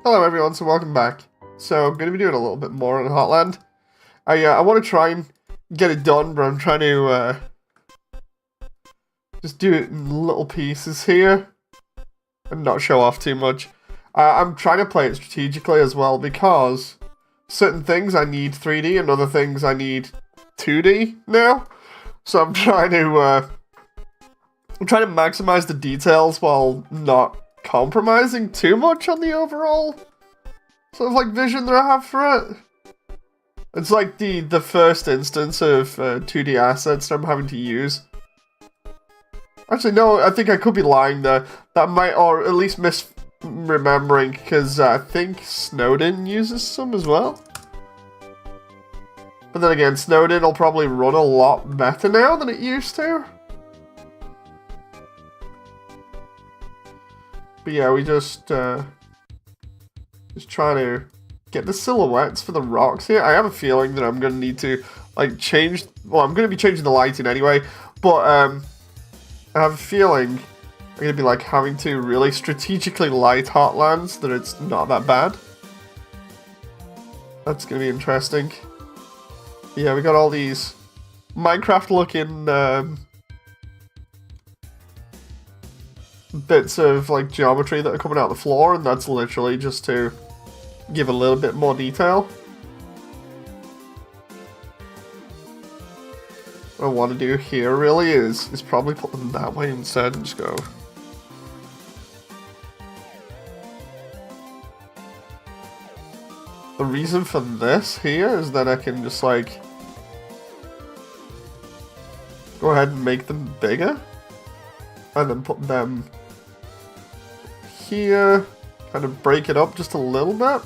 Hello everyone, so welcome back. So I'm going to be doing a little bit more on Hotland. I want to try and get it done, but I'm trying to just do it in little pieces here and not show off too much. I'm trying to play it strategically as well because certain things I need 3D and other things I need 2D now. So I'm trying to maximize the details while not compromising too much on the overall sort of like vision that I have for it. It's like the first instance of 2D assets that I'm having to use. Actually, no, I think I could be lying there. That might, or at least misremembering, because I think Snowden uses some as well. But then again, Snowden will probably run a lot better now than it used to. But yeah, we just trying to get the silhouettes for the rocks here. I have a feeling that I'm going to need to, like, change... Well, I'm going to be changing the lighting anyway, but I have a feeling I'm going to be, like, having to really strategically light Hotlands, that it's not that bad. That's going to be interesting. Yeah, we got all these Minecraft-looking... bits of like geometry that are coming out the floor, and that's literally just to give a little bit more detail. What I want to do here really is probably put them that way instead and just go. The reason for this here is that I can just like go ahead and make them bigger and then put them here, kind of break it up just a little bit.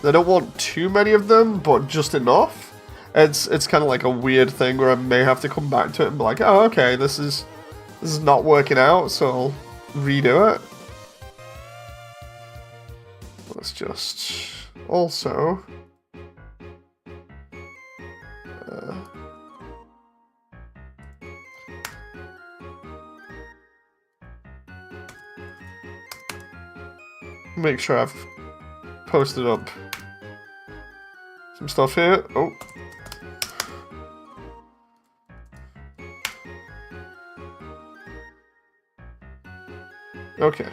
I don't want too many of them, but just enough. It's kind of like a weird thing where I may have to come back to it and be like, oh, okay, this is not working out, so I'll redo it. Let's just also make sure I've posted up some stuff here. Oh. Okay.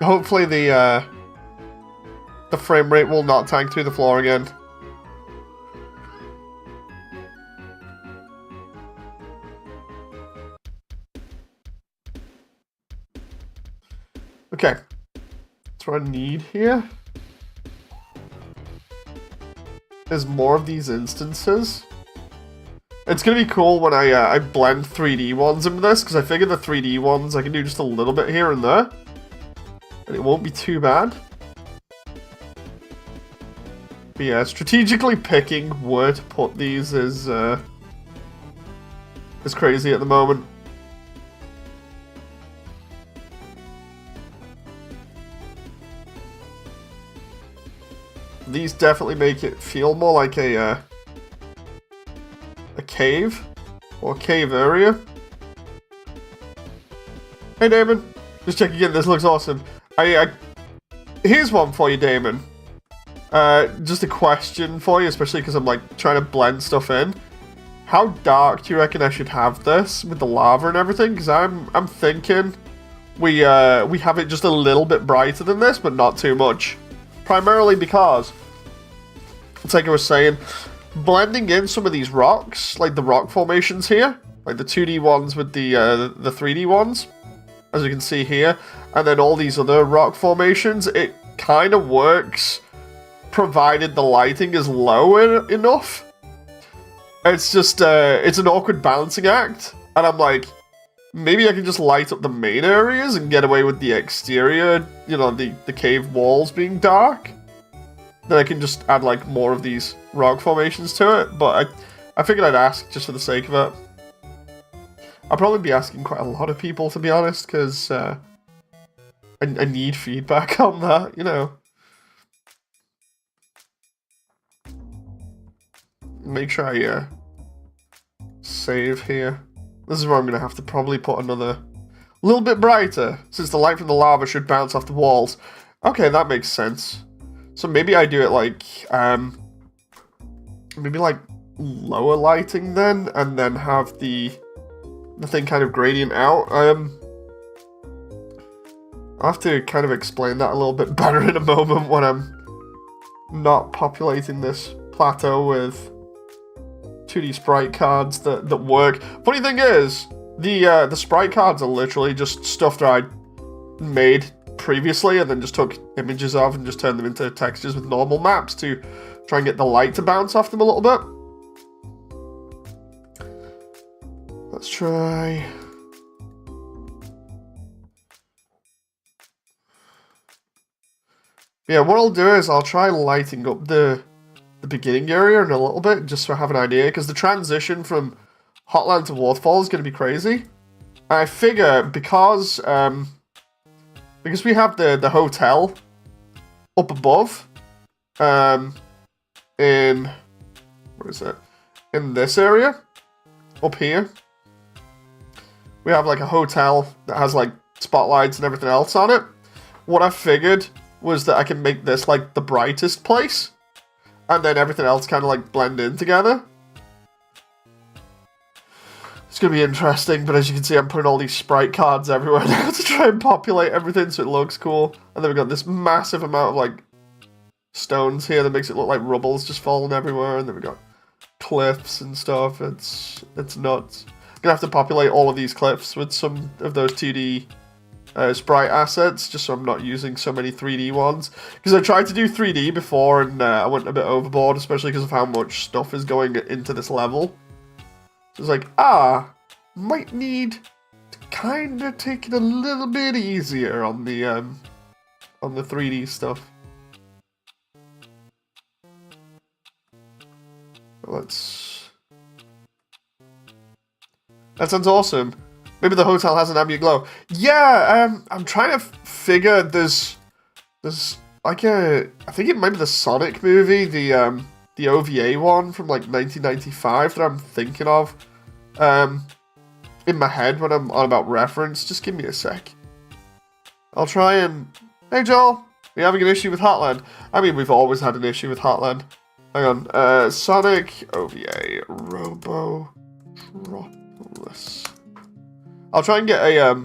Hopefully the frame rate will not tank through the floor again. Okay, that's what I need here. There's more of these instances. It's gonna be cool when I blend 3D ones into this, because I figure the 3D ones I can do just a little bit here and there, and it won't be too bad. But yeah, strategically picking where to put these is crazy at the moment. These definitely make it feel more like a cave, or cave area. Hey Damon, just checking in, this looks awesome. Here's one for you, Damon. Just a question for you, especially because I'm like trying to blend stuff in. How dark do you reckon I should have this with the lava and everything? Because I'm thinking we have it just a little bit brighter than this, but not too much. Primarily because, it's like I was saying, blending in some of these rocks, like the rock formations here, like the 2D ones with the 3D ones, as you can see here, and then all these other rock formations, it kind of works, provided the lighting is low enough. It's just, it's an awkward balancing act, and I'm like, maybe I can just light up the main areas and get away with the exterior, you know, the cave walls being dark. Then I can just add, like, more of these rock formations to it. But I figured I'd ask just for the sake of it. I'll probably be asking quite a lot of people, to be honest, because I need feedback on that, you know. make sure I save here. This is where I'm going to have to probably put another little bit brighter, since the light from the lava should bounce off the walls. Okay, that makes sense. So maybe I do it like, maybe like lower lighting then, and then have the thing kind of gradient out. I'll have to kind of explain that a little bit better in a moment when I'm not populating this plateau with 2D sprite cards that work. Funny thing is, the sprite cards are literally just stuff that I made previously and then just took images of and just turned them into textures with normal maps to try and get the light to bounce off them a little bit. Let's try... Yeah, what I'll do is I'll try lighting up the beginning area in a little bit, just so I have an idea, because the transition from Hotland to Waterfall is going to be crazy. I figure because we have the hotel up above, in where is it? In this area, up here, we have like a hotel that has like spotlights and everything else on it. What I figured was that I can make this like the brightest place, and then everything else kind of like blend in together. It's going to be interesting, but as you can see, I'm putting all these sprite cards everywhere now to try and populate everything so it looks cool. And then we've got this massive amount of, like, stones here that makes it look like rubble's just falling everywhere. And then we've got cliffs and stuff. It's nuts. I'm going to have to populate all of these cliffs with some of those 2D sprite assets, just so I'm not using so many 3D ones. Because I tried to do 3D before, and I went a bit overboard, especially because of how much stuff is going into this level. So it's like, might need to kind of take it a little bit easier on the 3D stuff. That sounds awesome. Maybe the hotel has an ambient glow. Yeah, I'm trying to figure there's like I think it might be the Sonic movie, the OVA one from like 1995 that I'm thinking of in my head when I'm on about reference. Just give me a sec. I'll try and... Hey Joel, we having an issue with Hotland? I mean, we've always had an issue with Hotland. Hang on. Sonic OVA Robotropolis. I'll try and get a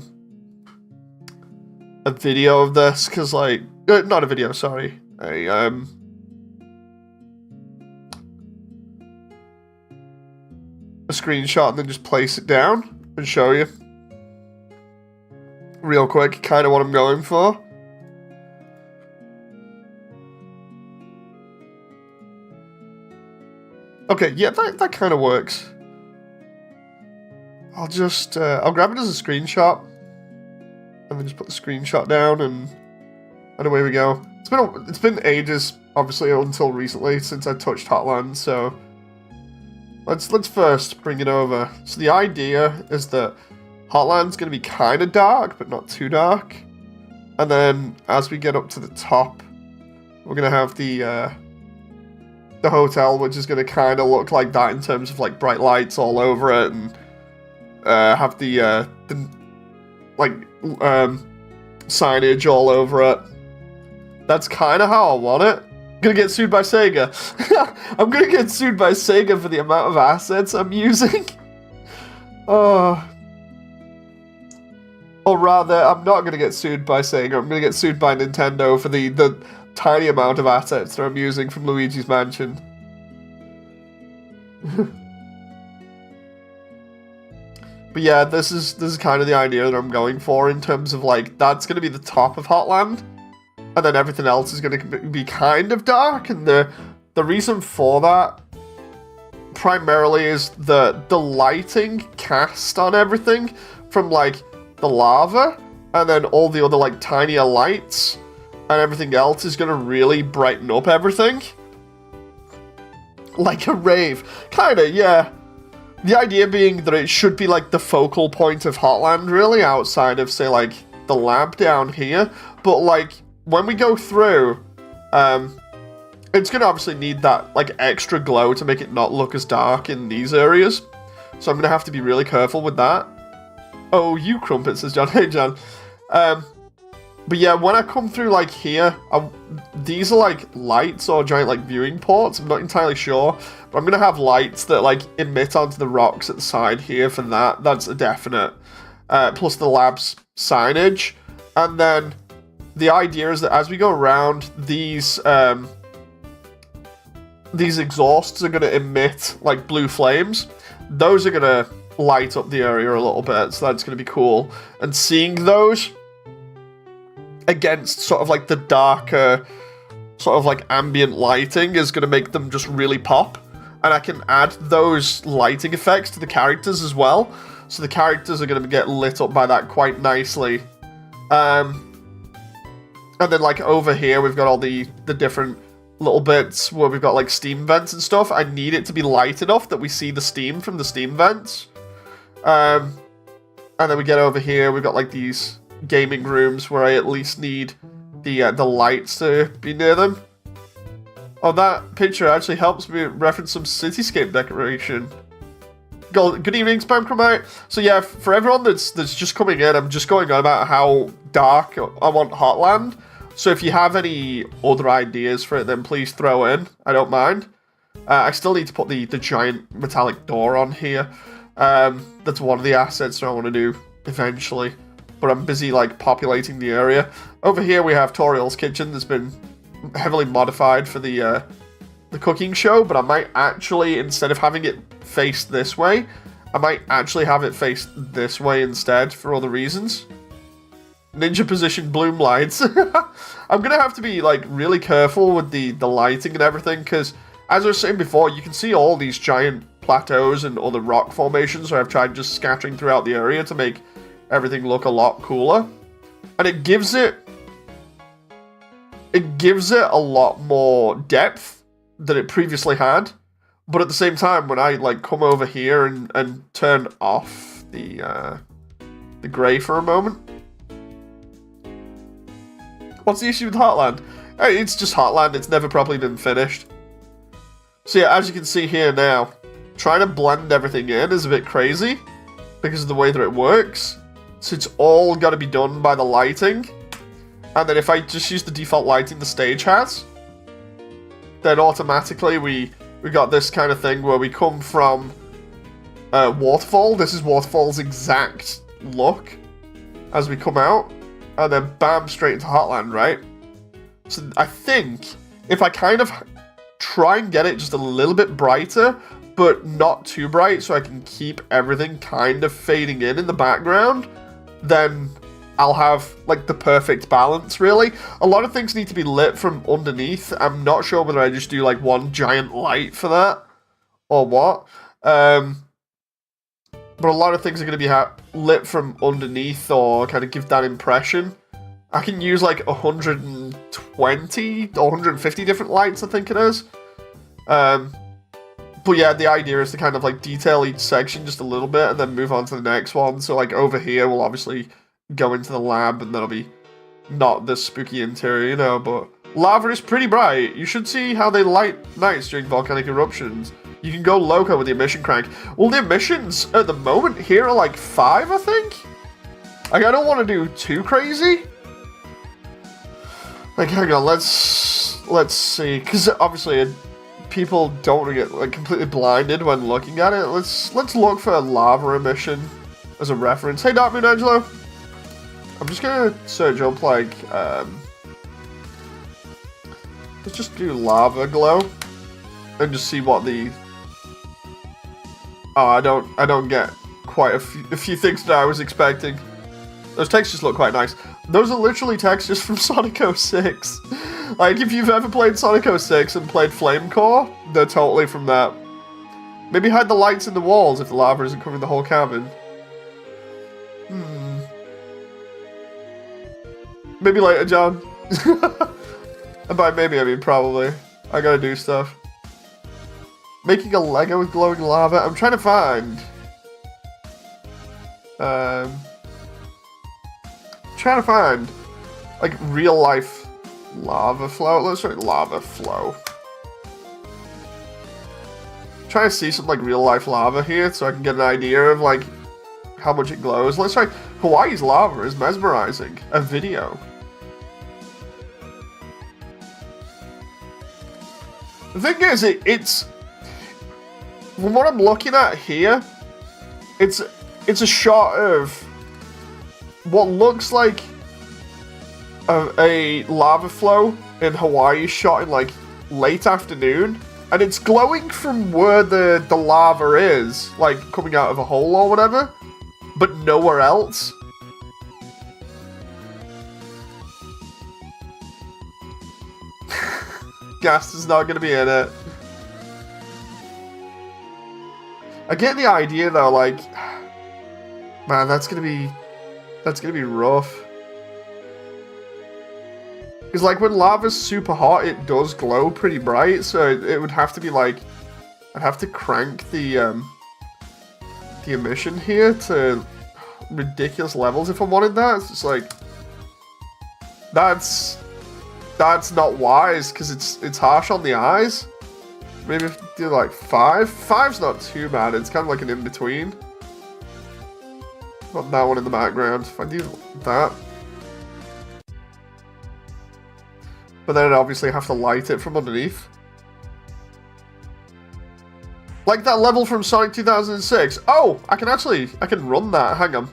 video of this, because like... not a video, sorry. A screenshot and then just place it down and show you real quick kind of what I'm going for. Okay, yeah, that kind of works. I'll just I'll grab it as a screenshot and then just put the screenshot down, and away we go. It's been ages, obviously, until recently since I touched Hotland, so Let's first bring it over. So the idea is that Hotland's going to be kind of dark, but not too dark. And then as we get up to the top, we're going to have the hotel, which is going to kind of look like that in terms of like bright lights all over it, and have the signage all over it. That's kind of how I want it. Gonna get sued by Sega. I'm gonna get sued by Sega for the amount of assets I'm using. Or rather, I'm not gonna get sued by Sega. I'm gonna get sued by Nintendo for the tiny amount of assets that I'm using from Luigi's Mansion. But yeah, this is kind of the idea that I'm going for in terms of like, that's gonna be the top of Hotland. And then everything else is going to be kind of dark, and the reason for that primarily is the lighting cast on everything from like the lava, and then all the other like tinier lights and everything else is going to really brighten up everything. Like a rave. Kinda, yeah. The idea being that it should be like the focal point of Hotland, really, outside of, say, like, the lab down here. But, like, when we go through, it's going to obviously need that, like, extra glow to make it not look as dark in these areas. So I'm going to have to be really careful with that. Oh, you crumpet, says John. Hey, John. But yeah, when I come through, like, here, these are, like, lights or giant, like, viewing ports. I'm not entirely sure. But I'm going to have lights that, like, emit onto the rocks at the side here for that. That's a definite. Plus the lab's signage. And then the idea is that as we go around, these exhausts are going to emit, like, blue flames. Those are going to light up the area a little bit, so that's going to be cool. And seeing those against sort of, like, the darker, sort of, like, ambient lighting is going to make them just really pop. And I can add those lighting effects to the characters as well. So the characters are going to get lit up by that quite nicely. And then, like, over here, we've got all the different little bits where we've got, like, steam vents and stuff. I need it to be light enough that we see the steam from the steam vents. And then we get over here, we've got, like, these gaming rooms where I at least need the lights to be near them. Oh, that picture actually helps me reference some cityscape decoration. Good evening, Spam Chromite. So yeah, for everyone that's just coming in, I'm just going on about how dark I want Hotland. So if you have any other ideas for it, then please throw in. I don't mind. I still need to put the giant metallic door on here. That's one of the assets that I want to do eventually. But I'm busy, like, populating the area. Over here we have Toriel's kitchen that's been heavily modified for the cooking show. But I might actually, instead of having it face this way, I might actually have it face this way instead for other reasons. Ninja position bloom lights. I'm gonna have to be, like, really careful with the lighting and everything, because as I was saying before, you can see all these giant plateaus and other rock formations, so I've tried just scattering throughout the area to make everything look a lot cooler. And it gives it a lot more depth than it previously had. But at the same time, when I, like, come over here and turn off the grey for a moment. What's the issue with Hotland? It's just Hotland, it's never properly been finished. So yeah, as you can see here now, trying to blend everything in is a bit crazy because of the way that it works. So it's all got to be done by the lighting. And then if I just use the default lighting the stage has, then automatically we got this kind of thing where we come from Waterfall. This is Waterfall's exact look as we come out. And then bam, straight into Hotland, right? So I think if I kind of try and get it just a little bit brighter, but not too bright, so I can keep everything kind of fading in the background, then I'll have, like, the perfect balance, really. A lot of things need to be lit from underneath. I'm not sure whether I just do, like, one giant light for that or what. But a lot of things are going to be lit from underneath or kind of give that impression. I can use like 120 or 150 different lights, I think it is. But yeah, the idea is to kind of like detail each section just a little bit and then move on to the next one. So like over here, we'll obviously go into the lab and that'll be not this spooky interior, you know, but lava is pretty bright. You should see how they light nights during volcanic eruptions. You can go loco with the emission crank. Well, the emissions at the moment here are like 5, I think. Like, I don't want to do too crazy. Like, hang on, let's see, because obviously people don't want to get like completely blinded when looking at it. Let's look for a lava emission as a reference. Hey, Dark Moon Angelo. I'm just gonna search up like let's just do lava glow and just see what the. Oh, I don't get quite a few things that I was expecting. Those textures look quite nice. Those are literally textures from Sonic 06. Like, if you've ever played Sonic 06 and played Flame Core, they're totally from that. Maybe hide the lights in the walls if the lava isn't covering the whole cabin. Maybe later, John. And by maybe, I mean probably. I gotta do stuff. Making a Lego with glowing lava. I'm trying to find. Trying to find like real life lava flow. Let's try lava flow. trying to see some like real life lava here so I can get an idea of like how much it glows. Let's try. Hawaii's lava is mesmerizing. A video. The thing is, it's from what I'm looking at here, it's a shot of what looks like a lava flow in Hawaii shot in like late afternoon, and it's glowing from where the lava is, like coming out of a hole or whatever, but nowhere else. Gas is not going to be in it. I get the idea though, like, man, that's gonna be rough. Because like when lava's super hot, it does glow pretty bright, so it would have to be like, I'd have to crank the emission here to ridiculous levels if I wanted that. It's just like, that's not wise because it's harsh on the eyes. Maybe if you do like 5. 5's not too bad. It's kind of like an in-between. Got that one in the background. If I do that. But then I'd obviously have to light it from underneath. Like that level from Sonic 2006. Oh, I can run that. Hang on.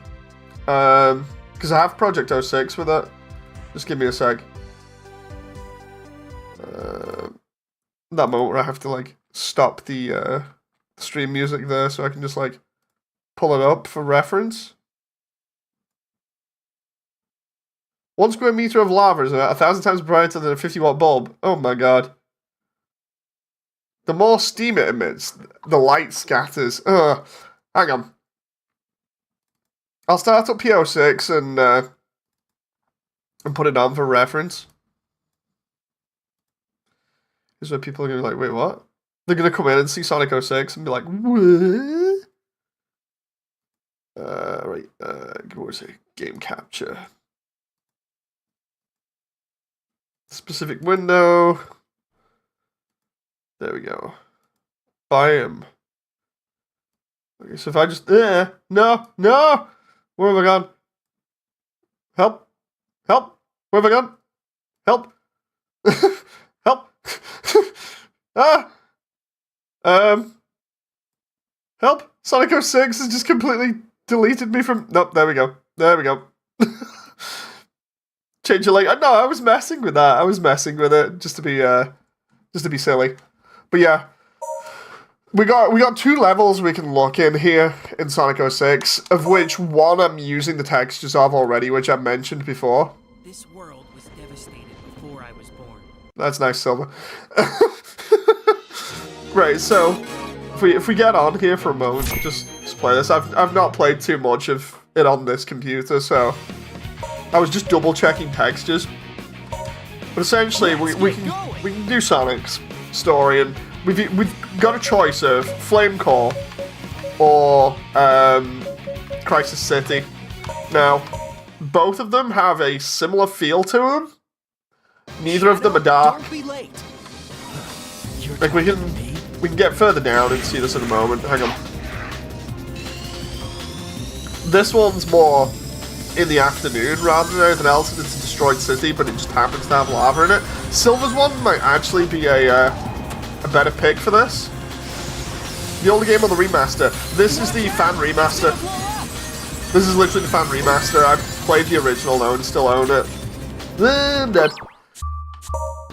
Because I have Project 06 with it. Just give me a sec. That moment where I have to like stop the stream music there so I can just like pull it up for reference. 1 square meter of lava is about 1,000 times brighter than a 50-watt bulb. Oh my god. The more steam it emits, the light scatters. Ugh. Hang on. I'll start up PO6 and put it on for reference. Is where people are going to be like, wait, what? They're going to come in and see Sonic 06 and be like, what? Right, where's it? Game capture. Specific window. There we go. Bam. Okay, so if I just... no! Where have I gone? Help! Help! Where have I gone? Help! Help! Help! Sonic 06 has just completely deleted me from... Nope, there we go. There we go. Change your link. No, I was messing with that. I was messing with it just to be silly. But yeah. We got 2 levels we can look in here in Sonic 06, of which one I'm using the textures of already, which I mentioned before. This world was devastated before I was born. That's nice, Silver. Right, so if we get on here for a moment, just play this. I've not played too much of it on this computer, so I was just double checking textures. But essentially, we can do Sonic's story, and we've got a choice of Flame Core or Crisis City. Now, both of them have a similar feel to them. Neither of them are dark. Like we can get further down and see this in a moment. Hang on. This one's more in the afternoon rather than anything else, and it's a destroyed city, but it just happens to have lava in it. Silver's one might actually be a better pick for this. The older game on the remaster. This is the fan remaster. This is literally the fan remaster. I've played the original though and still own it. I'm dead.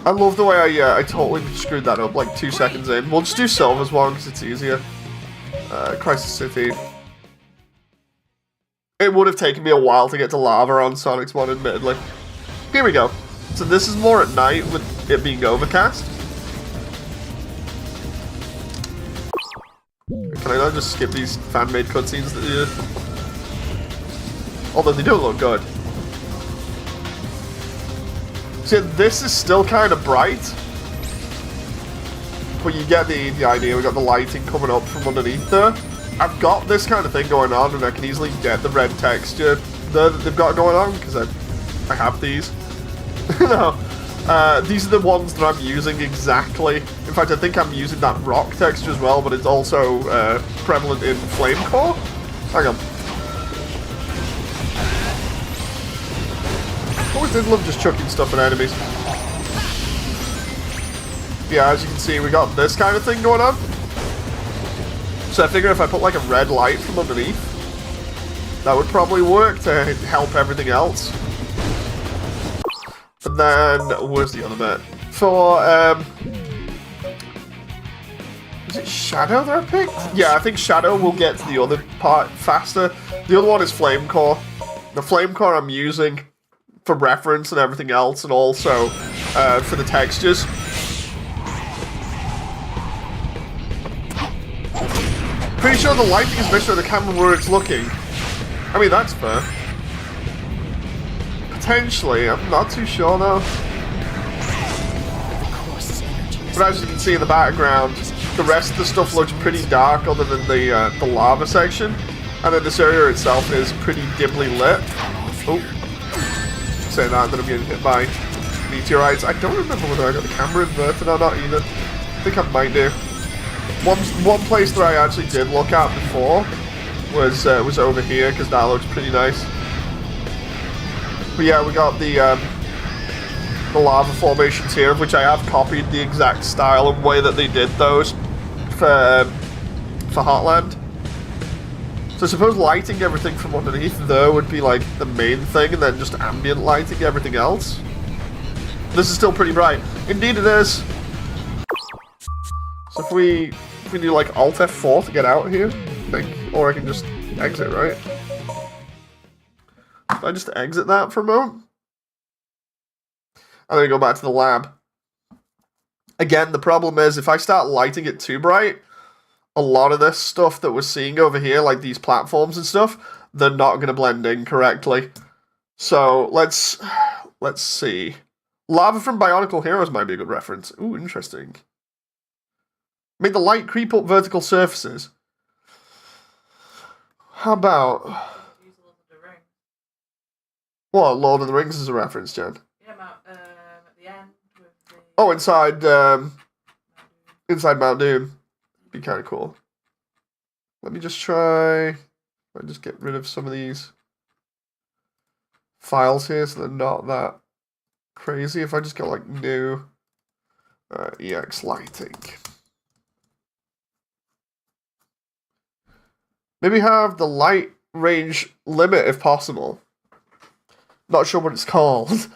I love the way I totally screwed that up like 2 seconds in. We'll just do Silver's one because it's easier. Crisis City. It would have taken me a while to get to lava on Sonic's one, admittedly. Here we go. So this is more at night with it being overcast. Can I not just skip these fan-made cutscenes that you... Although they do look good. See, this is still kind of bright. But you get the idea. We got the lighting coming up from underneath there. I've got this kind of thing going on, and I can easily get the red texture that they've got going on, because I have these. No. These are the ones that I'm using exactly. In fact, I think I'm using that rock texture as well, but it's also prevalent in Flame Core. Hang on. Always did love just chucking stuff at enemies. Yeah, as you can see, we got this kind of thing going on. So I figure if I put like a red light from underneath, that would probably work to help everything else. And then, where's the other bit? For, is it Shadow that I picked? Yeah, I think Shadow will get to the other part faster. The other one is Flame Core. The Flame Core I'm using for reference and everything else, and also for the textures. Pretty sure the lighting is based on the camera where it's looking. I mean, that's fair. Potentially, I'm not too sure though. But as you can see in the background, the rest of the stuff looks pretty dark other than the lava section. And then this area itself is pretty dimly lit. Oh. Say that, then I'm getting hit by meteorites. I don't remember whether I got the camera inverted or not either. I think I might do. One place that I actually did look at before was over here, because that looks pretty nice. But yeah, we got the lava formations here, of which I have copied the exact style and way that they did those for Hotland. So I suppose lighting everything from underneath there would be like the main thing, and then just ambient lighting everything else. This is still pretty bright. Indeed it is. So if we do like Alt F4 to get out here, I think, or I can just exit, right? If I just exit that for a moment, and then go back to the lab. Again, the problem is if I start lighting it too bright, a lot of this stuff that we're seeing over here, like these platforms and stuff, they're not going to blend in correctly. So let's see. Lava from Bionicle Heroes might be a good reference. Ooh, interesting. Make the light creep up vertical surfaces. How about... What, Lord of the Rings is a reference, Jen? Yeah, at the end with the... Oh, inside Mount Doom. Be kind of cool. Let me just try... I'll just get rid of some of these files here so they're not that crazy. If I just go like new EX lighting. Maybe have the light range limit if possible. Not sure what it's called.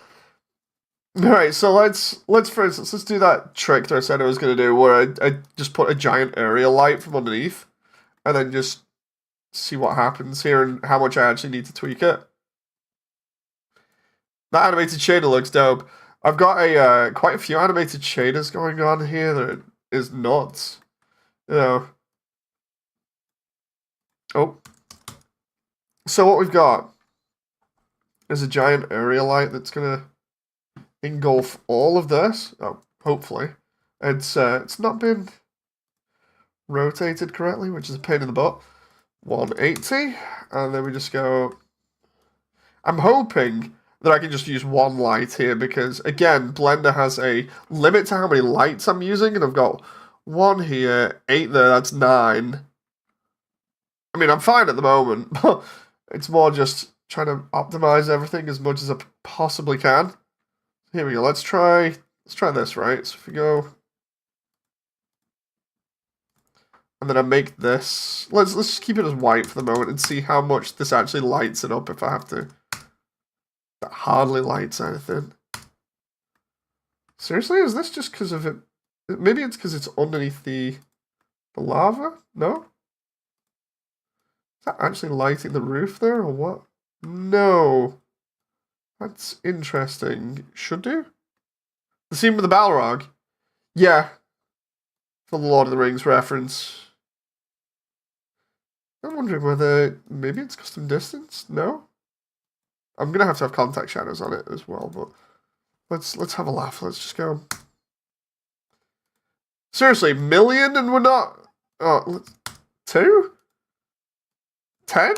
Alright, so let's for instance, let's do that trick that I said I was going to do where I just put a giant area light from underneath and then just see what happens here and how much I actually need to tweak it. That animated shader looks dope. I've got quite a few animated shaders going on here that is nuts. You know. Oh. So what we've got is a giant area light that's gonna engulf all of this. Oh, hopefully. It's not been rotated correctly, which is a pain in the butt. 180, and then we just go... I'm hoping that I can just use one light here, because, again, Blender has a limit to how many lights I'm using, and I've got 1 here, 8 there, that's 9. I mean, I'm fine at the moment, but it's more just trying to optimize everything as much as I possibly can. Here we go, let's try this, right? So if we go... And then I make this... Let's just keep it as white for the moment and see how much this actually lights it up if I have to. That hardly lights anything. Seriously? Is this just because of it? Maybe it's because it's underneath the lava? No? Is that actually lighting the roof there or what? No. That's interesting. Should do? The scene with the Balrog? Yeah. For the Lord of the Rings reference. I'm wondering whether maybe it's custom distance? No? I'm gonna have to have contact shadows on it as well, but let's have a laugh. Let's just go. Seriously, million and we're not 2? 10?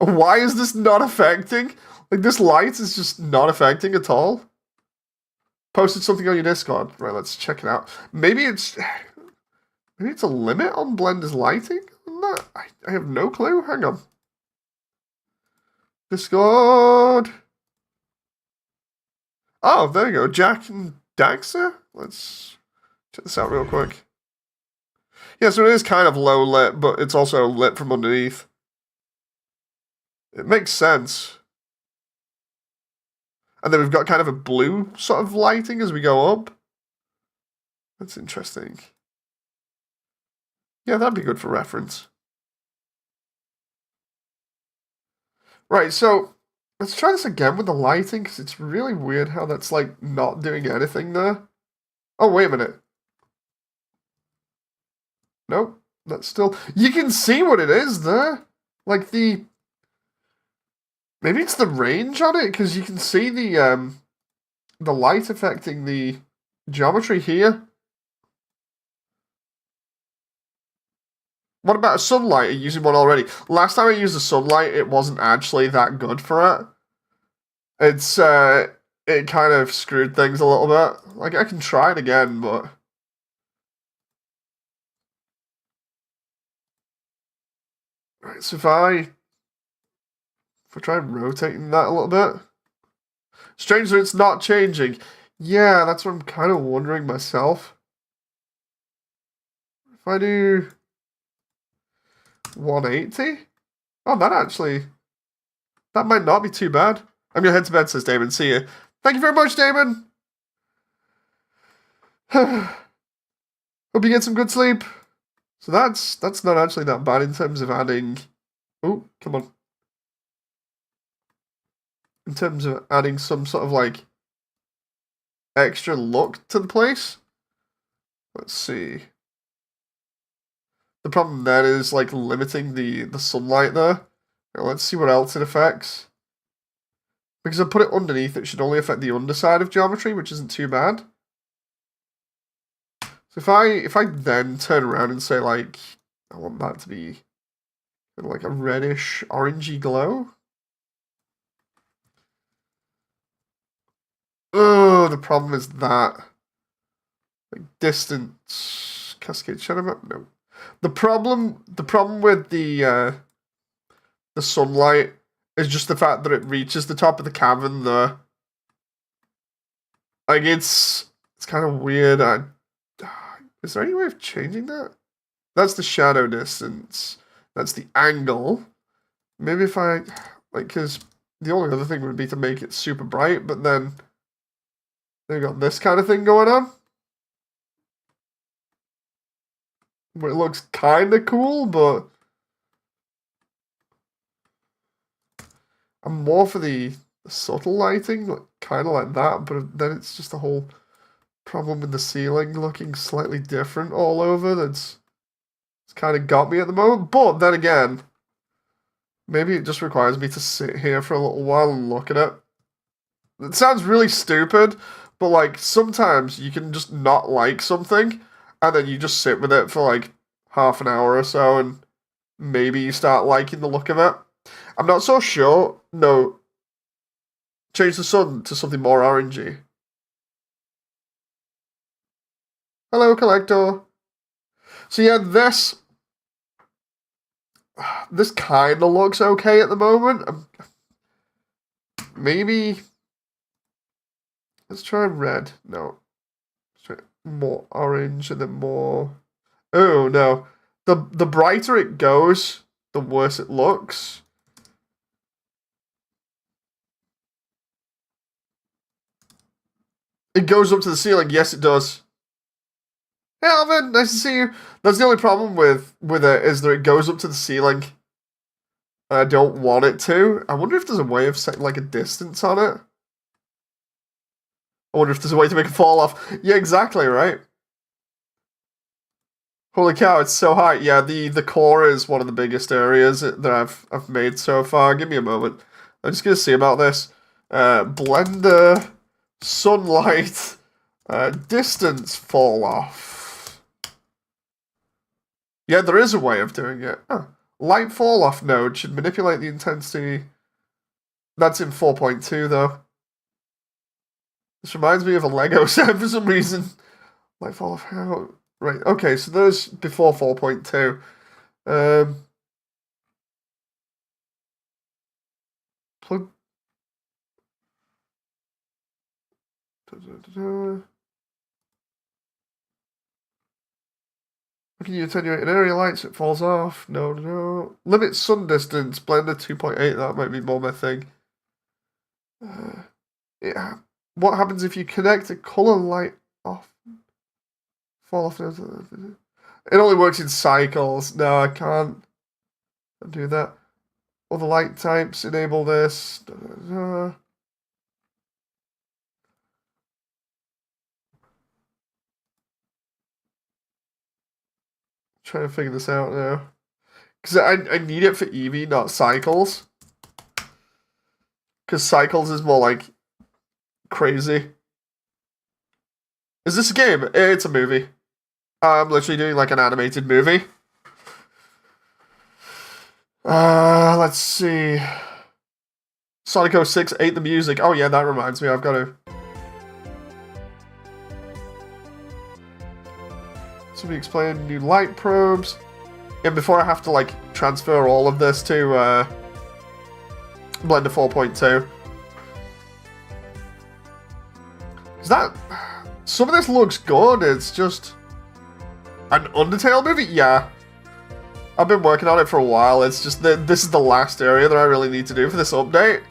Why is this not affecting? Like, this light is just not affecting at all. Posted something on your Discord. Right, let's check it out. Maybe it's a limit on Blender's lighting on that? I have no clue. Hang on. Discord. Oh, there you go. Jack and Daxter. Let's check this out real quick. Yeah, so it is kind of low lit, but it's also lit from underneath. It makes sense. And then we've got kind of a blue sort of lighting as we go up. That's interesting. Yeah, that'd be good for reference. Right, so let's try this again with the lighting, because it's really weird how that's, like, not doing anything there. Oh, wait a minute. Nope, that's still... You can see what it is there. Like, the... Maybe it's the range on it, because you can see the light affecting the geometry here. What about a sunlight? Are you using one already? Last time I used a sunlight, it wasn't actually that good for it. It's, it kind of screwed things a little bit. Like, I can try it again, but... Right, so if I try rotating that a little bit... Strange that it's not changing. Yeah, that's what I'm kind of wondering myself. If I do 180? Oh, that might not be too bad. I'm gonna head to bed, says Damon. See you. Thank you very much, Damon. Hope you get some good sleep. So that's not actually that bad in terms of adding... Oh, come on. In terms of adding some sort of, like, extra look to the place. Let's see. The problem then is, like, limiting the sunlight there. Now, let's see what else it affects. Because I put it underneath, it should only affect the underside of geometry, which isn't too bad. So if I then turn around and say, like, I want that to be kind of like a reddish, orangey glow. Oh, the problem is that. Like, distance, cascade shadow map? No. The problem with the sunlight is just the fact that it reaches the top of the cavern there. Like, it's kind of weird. Is there any way of changing that? That's the shadow distance. That's the angle. Maybe if I, like, because the only other thing would be to make it super bright, but then they got this kind of thing going on. Where it looks kind of cool, but I'm more for the subtle lighting, like, kind of like that, but then it's just a whole problem with the ceiling looking slightly different all over. It's kind of got me at the moment, but then again, maybe it just requires me to sit here for a little while and look at it. It sounds really stupid, but, like, sometimes you can just not like something, and then you just sit with it for, like, half an hour or so, and maybe you start liking the look of it. I'm not so sure. No. Change the sun to something more orangey. Hello, Collector. So yeah, this kind of looks okay at the moment. Maybe let's try red. No, let's try more orange and then more. Oh no, the brighter it goes, the worse it looks. It goes up to the ceiling. Yes, it does. Hey, Alvin, nice to see you. That's the only problem with it, is that it goes up to the ceiling. And I don't want it to. I wonder if there's a way of setting, like, a distance on it. I wonder if there's a way to make it fall off. Yeah, exactly, right? Holy cow, it's so high. Yeah, the core is one of the biggest areas that I've made so far. Give me a moment. I'm just gonna see about this. Blender, sunlight, distance fall off. Yeah, there is a way of doing it. Oh. Light fall off node should manipulate the intensity. That's in 4.2 though. This reminds me of a Lego set for some reason. Like fall off how? Right. Okay. So those before 4.2. Plug. Can you attenuate an area light so it falls off? No. Limit sun distance. Blender 2.8. That might be more my thing. Yeah. What happens if you connect a color light off? Fall off. It only works in cycles. No, I can't do that. Other light types. Enable this. Trying to figure this out now. Because I need it for Eevee, not cycles. Because cycles is more like crazy. Is this a game? It's a movie. I'm literally doing like an animated movie. Let's see. Sonic 06 ate the music. Oh yeah, that reminds me. I've got to. Somebody explain new light probes. And before I have to like transfer all of this to Blender 4.2. Is that some of this looks good? It's just an Undertale movie? Yeah. I've been working on it for a while. It's just that this is the last area that I really need to do for this update.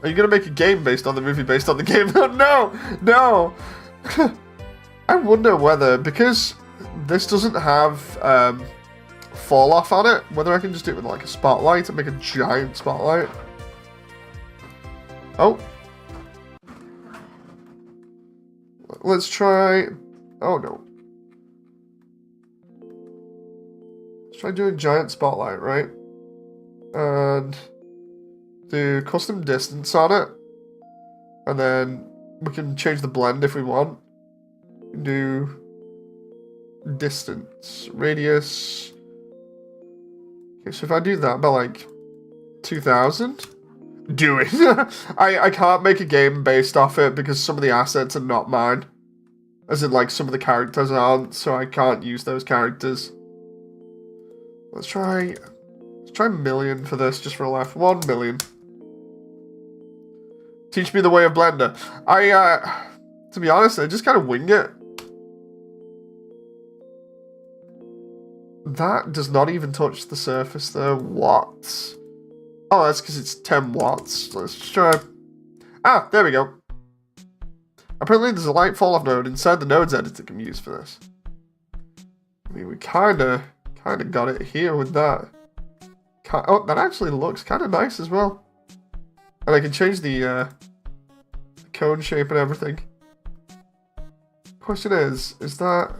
Are you gonna make a game based on the movie based on the game? No! I wonder whether, because this doesn't have fall off on it, whether I can just do it with like a spotlight and make a giant spotlight. Oh. Let's try... Oh no. Let's try doing giant spotlight, right? And do custom distance on it. And then we can change the blend if we want. Do distance, radius. Okay, so if I do that by like 2000, do it. I can't make a game based off it because some of the assets are not mine. As in like some of the characters aren't, so I can't use those characters. Let's try a million for this just for a laugh. 1 million. Teach me the way of Blender. To be honest, I just kind of wing it. That does not even touch the surface there. What? Oh, that's because it's 10 watts. Let's just try... Ah, there we go. Apparently there's a light fall-off node inside the nodes editor can use for this. I mean, we kind of got it here with that. Oh, that actually looks kind of nice as well. And I can change the cone shape and everything. Question is that...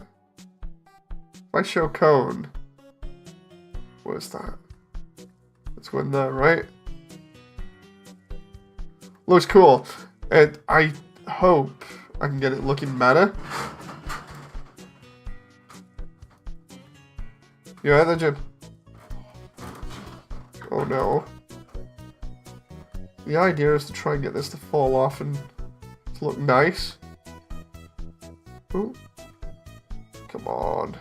If I show cone... What is that? Let's go in there, right? Looks cool. And I hope I can get it looking meta. You right there, Jim? Oh no. The idea is to try and get this to fall off and to look nice. Ooh. Come on.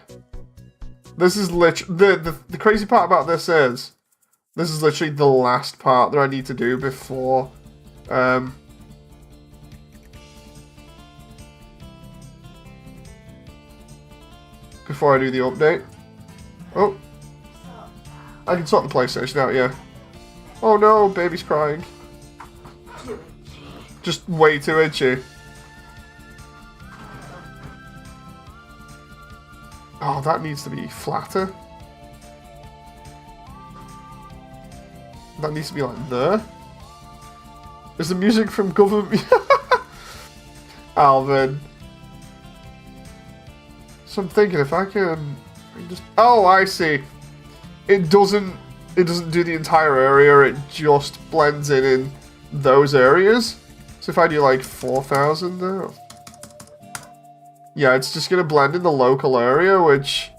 This is literally... The crazy part about this is... This is literally the last part that I need to do before... before I do the update. Oh. I can sort the PlayStation out, yeah. Oh no, baby's crying. Just way too itchy. Oh, that needs to be flatter. That needs to be like there. Is the music from government? Alvin. So I'm thinking if I can just... Oh, I see. It doesn't do the entire area, it just blends in those areas. So if I do like 4,000 there... Yeah, it's just going to blend in the local area, which,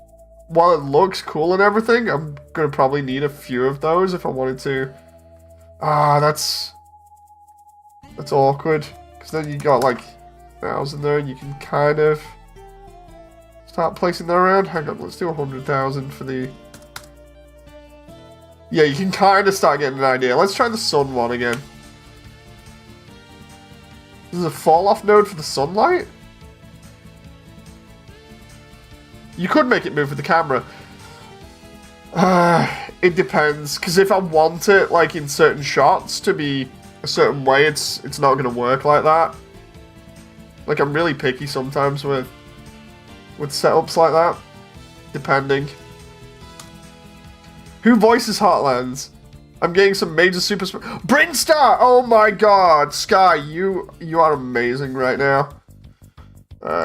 while it looks cool and everything, I'm going to probably need a few of those if I wanted to... Ah, that's awkward. Because then you got like 1,000 there, and you can kind of start placing that around. Hang on, let's do 100,000 for the... Yeah, you can kind of start getting an idea. Let's try the sun one again. There's a fall-off node for the sunlight? You could make it move with the camera. It depends, because if I want it, like, in certain shots to be a certain way, it's not going to work like that. Like, I'm really picky sometimes with setups like that, depending. Who voices Hotlands? I'm getting some major super... Brinstar! Oh my god! Sky, you are amazing right now.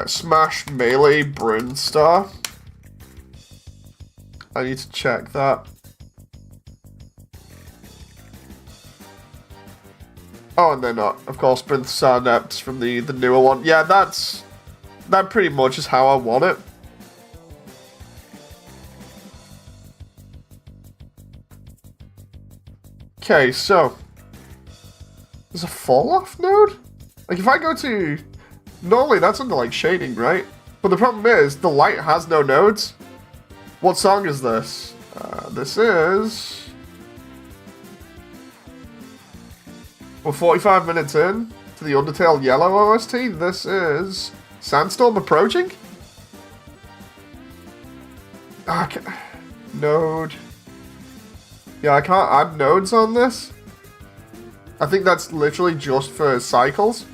Smash Melee Brinstar. I need to check that. Oh, and they're not. Of course, Brinstar Neps from the newer one. Yeah, that pretty much is how I want it. Okay, so there's a fall-off node? Like, if I go to... Normally, that's under, like, shading, right? But the problem is, the light has no nodes. What song is this? This is... We're 45 minutes in to the Undertale Yellow OST. This is... Sandstorm Approaching? Okay. Node... Yeah, I can't add nodes on this. I think that's literally just for cycles.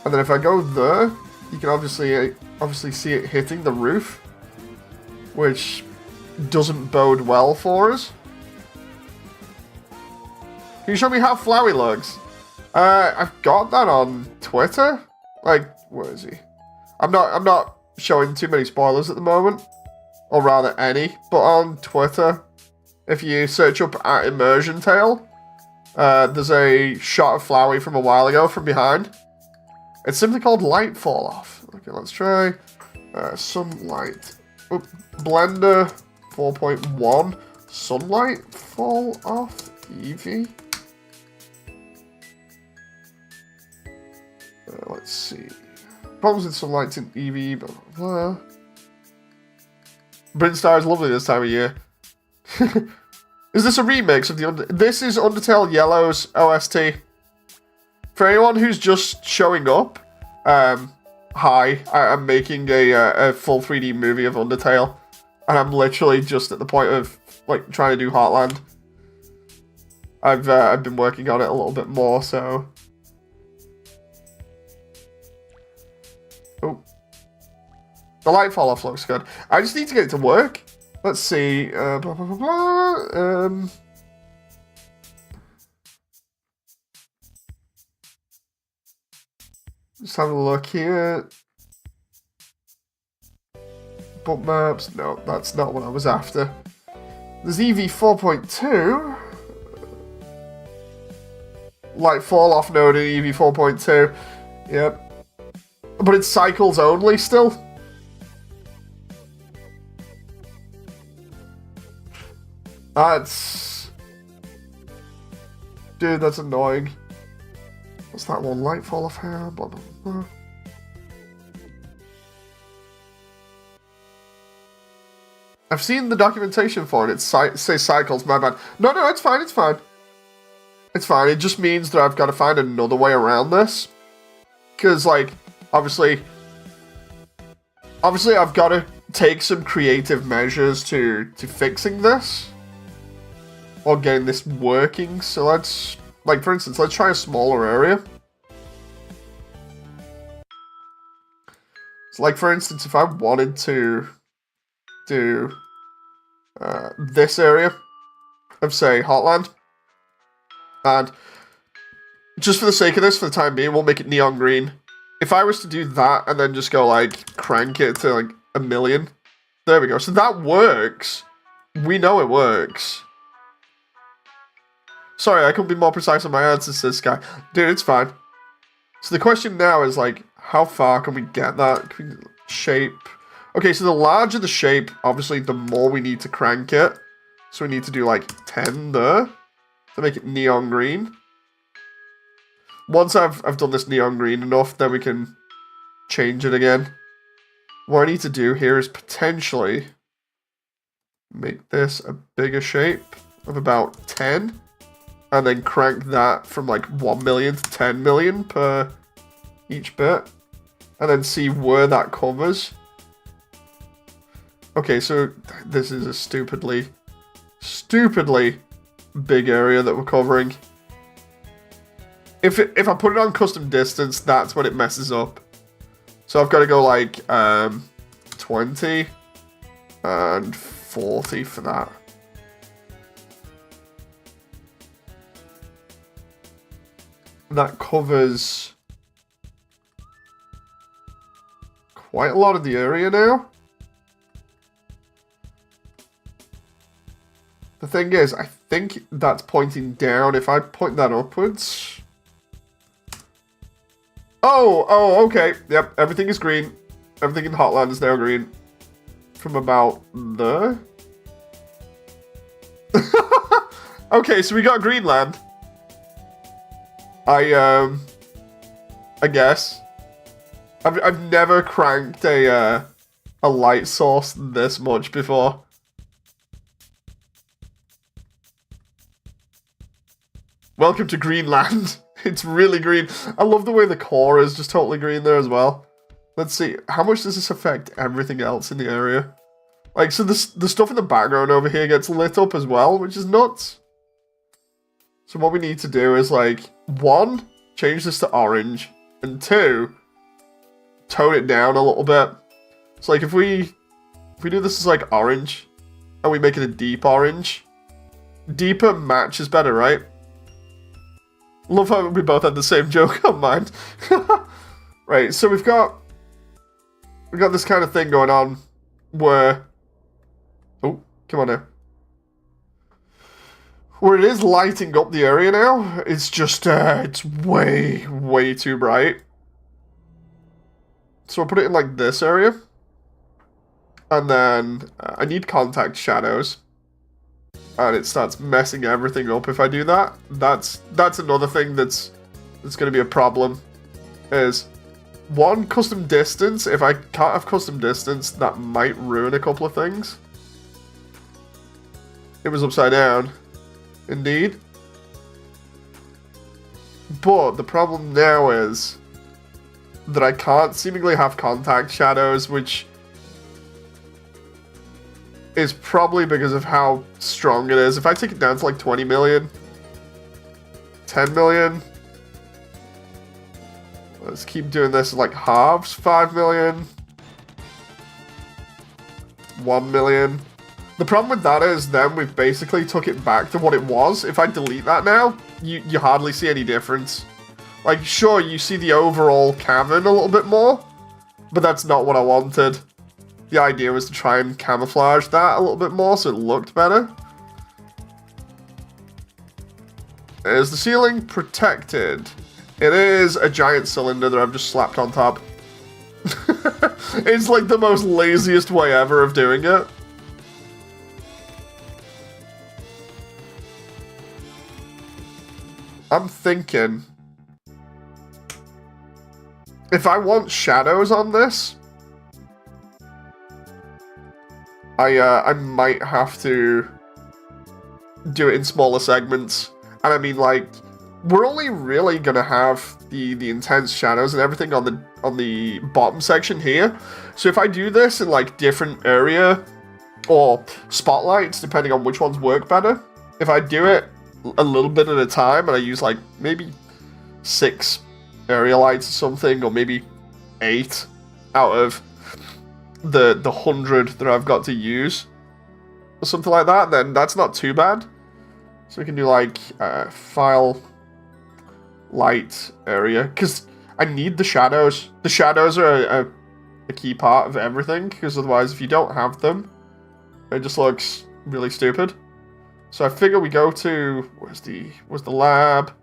And then if I go there, you can obviously see it hitting the roof, which doesn't bode well for us. Can you show me how Flowey looks? I've got that on Twitter. Like, where is he? I'm not showing too many spoilers at the moment. Or rather, any. But on Twitter, if you search up at Immersiontale, there's a shot of Flowey from a while ago from behind. It's simply called Light Fall Off. Okay, let's try Sunlight. Oh, Blender 4.1. Sunlight Fall Off Eevee. Let's see. Problems with sunlight in Eevee, blah blah blah. Brinstar is lovely this time of year. Is this a remix of the This is Undertale Yellow's OST. For anyone who's just showing up, hi, I'm making a full 3D movie of Undertale. And I'm literally just at the point of, like, trying to do Hotland. I've been working on it a little bit more, so... Oh. The light fall off looks good. I just need to get it to work. Let's see. Blah, blah, blah, blah. Just have a look here. Bump maps. No, that's not what I was after. There's Eevee 4.2. Light fall off node in Eevee 4.2. Yep. But it's cycles only still. That's... Dude, that's annoying. What's that one? Light fall off hair, blah, blah, blah. I've seen the documentation for it. It says cycles, my bad. No, it's fine, it's fine. It's fine, it just means that I've got to find another way around this. Because, like, obviously I've got to take some creative measures to fixing this. Or getting this working, so let's, like, for instance, let's try a smaller area. So, like, for instance, if I wanted to do this area of, say, Hotland, and just for the sake of this, for the time being, we'll make it neon green. If I was to do that and then just go, like, crank it to, like, 1,000,000, there we go. So that works. We know it works. Sorry, I couldn't be more precise on my answers, says Sky. Dude, it's fine. So the question now is, like, how far can we get that? Can we shape? Okay, so the larger the shape, obviously, the more we need to crank it. So we need to do, like, 10 there to make it neon green. Once I've done this neon green enough, then we can change it again. What I need to do here is potentially make this a bigger shape of about 10. And then crank that from like 1 million to 10 million per each bit. And then see where that covers. Okay, so this is a stupidly big area that we're covering. If I put it on custom distance, that's when it messes up. So I've got to go like 20 and 40 for that. That covers quite a lot of the area now. The thing is, I think that's pointing down. If I point that upwards... Oh, okay. Yep, everything is green. Everything in Hotland is now green. From about there. Okay, so we got Greenland. I guess. I've never cranked a light source this much before. Welcome to Greenland. It's really green. I love the way the core is just totally green there as well. Let's see. How much does this affect everything else in the area? Like, so the stuff in the background over here gets lit up as well, which is nuts. So what we need to do is, like, 1, change this to orange, and 2, tone it down a little bit. So, like, if we do this as, like, orange, and we make it a deep orange, deeper matches better, right? Love how we both had the same joke on mind. Right, so we've got this kind of thing going on where... Oh, come on now. Where it is lighting up the area now, it's just, it's way too bright. So I'll put it in like this area. And then I need contact shadows. And it starts messing everything up if I do that. That's another thing that's going to be a problem. Is 1, custom distance. If I can't have custom distance, that might ruin a couple of things. It was upside down. Indeed. But the problem now is that I can't seemingly have contact shadows, which is probably because of how strong it is. If I take it down to like 20 million, 10 million, let's keep doing this like halves, 5 million, 1 million. The problem with that is then we've basically took it back to what it was. If I delete that now, you hardly see any difference. Like, sure, you see the overall cavern a little bit more, but that's not what I wanted. The idea was to try and camouflage that a little bit more so it looked better. Is the ceiling protected? It is a giant cylinder that I've just slapped on top. It's like the most laziest way ever of doing it. I'm thinking, if I want shadows on this, I might have to do it in smaller segments. And I mean, like, we're only really gonna have the intense shadows and everything on the bottom section here. So if I do this in like different area or spotlights, depending on which ones work better, if I do it a little bit at a time and I use like maybe 6 area lights or something, or maybe 8 out of the 100 that I've got to use or something like that, then that's not too bad. So we can do like file light area, because I need the shadows. The shadows are a key part of everything, because otherwise if you don't have them, it just looks really stupid. So I figure we go to, where's the lab?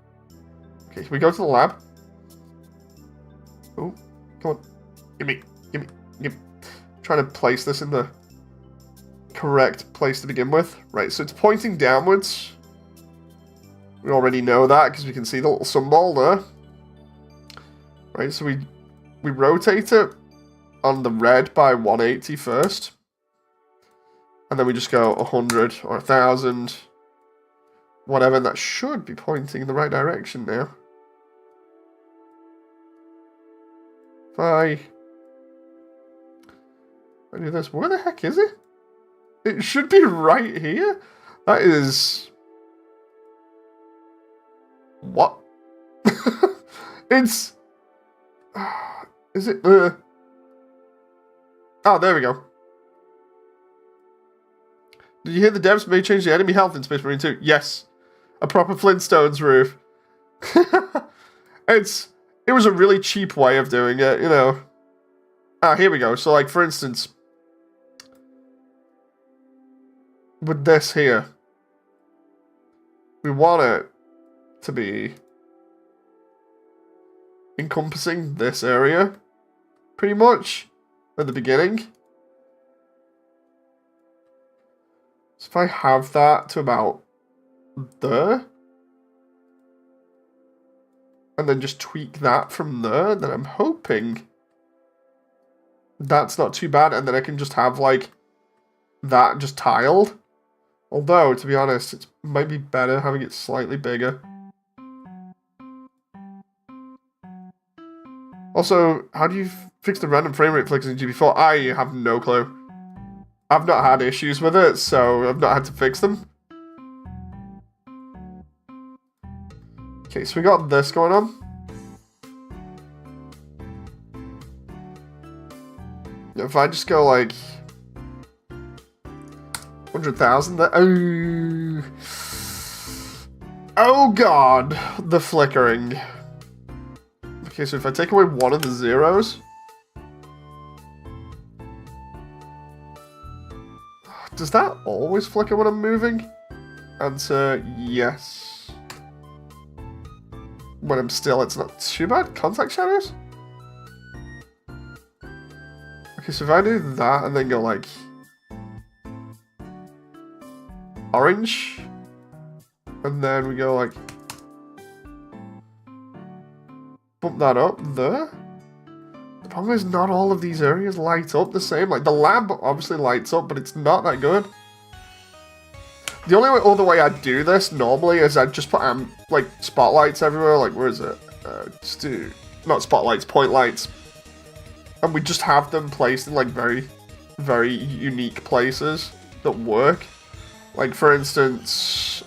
Okay, can we go to the lab? Oh, come on. Give me. I'm trying to place this in the correct place to begin with. Right, so it's pointing downwards. We already know that because we can see the little symbol there. Right, so we rotate it on the red by 180 first. And then we just go 100 or 1,000. Whatever, and that should be pointing in the right direction now. If I do this, where the heck is it? It should be right here. That is... What? It's... Is it... Oh, there we go. Did you hear the devs may change the enemy health in Space Marine 2? Yes. A proper Flintstones roof. It was a really cheap way of doing it, you know. Ah, here we go. So, like, for instance, with this here, we want it to be encompassing this area, pretty much, at the beginning. So if I have that to about there, and then just tweak that from there, then I'm hoping that's not too bad, and then I can just have, like, that just tiled. Although, to be honest, it might be better having it slightly bigger. Also, how do you fix the random frame rate flicks in GB4? I have no clue. I've not had issues with it, so I've not had to fix them. Okay, so we got this going on. If I just go like 100,000, that oh god, the flickering. Okay, so if I take away one of the zeros, does that always flicker when I'm moving? Answer, yes. When I'm still, it's not too bad. Contact shadows? Okay, so if I do that and then go like orange, and then we go like bump that up there. The problem is not all of these areas light up the same. Like the lab obviously lights up, but it's not that good. The only other way I'd do this normally is I'd just put like spotlights everywhere. Like where is it? Just do not spotlights, point lights, and we just have them placed in like very, very unique places that work. Like for instance,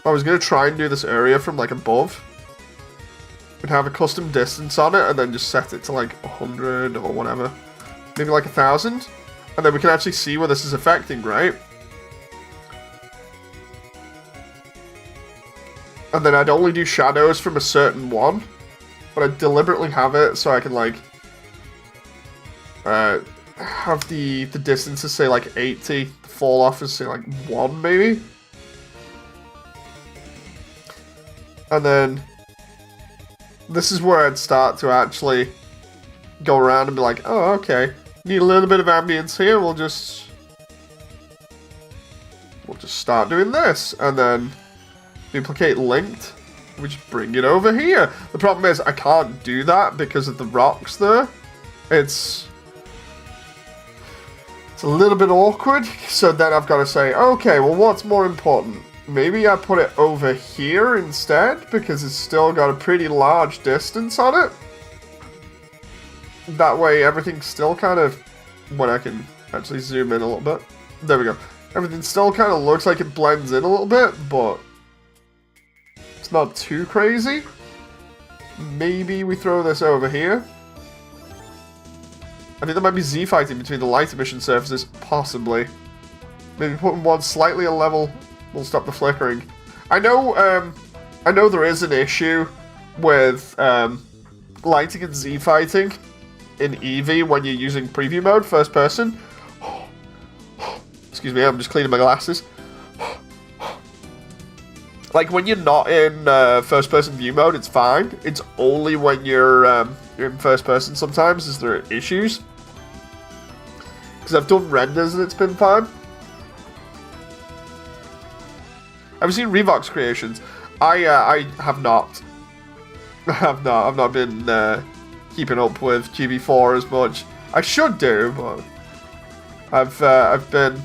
I was gonna try and do this area from like above. We'd have a custom distance on it and then just set it to like 100 or whatever, maybe like 1,000. And then we can actually see where this is affecting, right? And then I'd only do shadows from a certain one. But I'd deliberately have it so I can, like, have the distances say, like, 80. The fall off is, say, like, 1, maybe? And then this is where I'd start to actually go around and be like, oh, okay. Need a little bit of ambience here, we'll just start doing this, and then duplicate linked, we just bring it over here. The problem is I can't do that because of the rocks there. It's a little bit awkward, so then I've got to say, okay, well what's more important? Maybe I put it over here instead, because it's still got a pretty large distance on it. That way everything's still kind of, when I can actually zoom in a little bit. There we go. Everything still kind of looks like it blends in a little bit, but it's not too crazy. Maybe we throw this over here. I think there might be Z fighting between the light emission surfaces, possibly. Maybe putting one slightly a level will stop the flickering. I know there is an issue with lighting and Z fighting in Eevee when you're using preview mode, first person. Excuse me, I'm just cleaning my glasses. Like when you're not in first person view mode, it's fine. It's only when you're in first person sometimes is there issues. Because I've done renders and it's been fine. Have you seen Revox creations? I have not. I've not been keeping up with GB4 as much. I should do, but I've been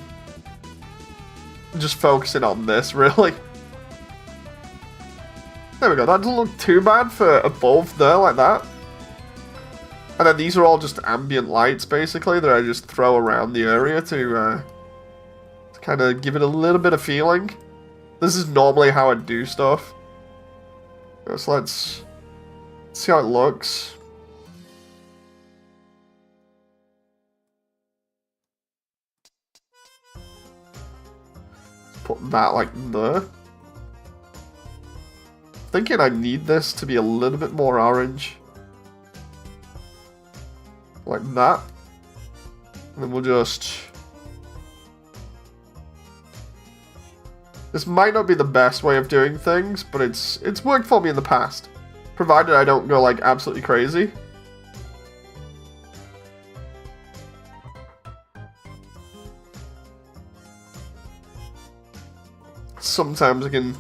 just focusing on this really. There we go. That doesn't look too bad for above there like that. And then these are all just ambient lights basically that I just throw around the area to kind of give it a little bit of feeling. This is normally how I do stuff. So let's see how it looks. Put that like there. Thinking I need this to be a little bit more orange. Like that. And then we'll just... This might not be the best way of doing things, but it's worked for me in the past. Provided I don't go like absolutely crazy. Sometimes I can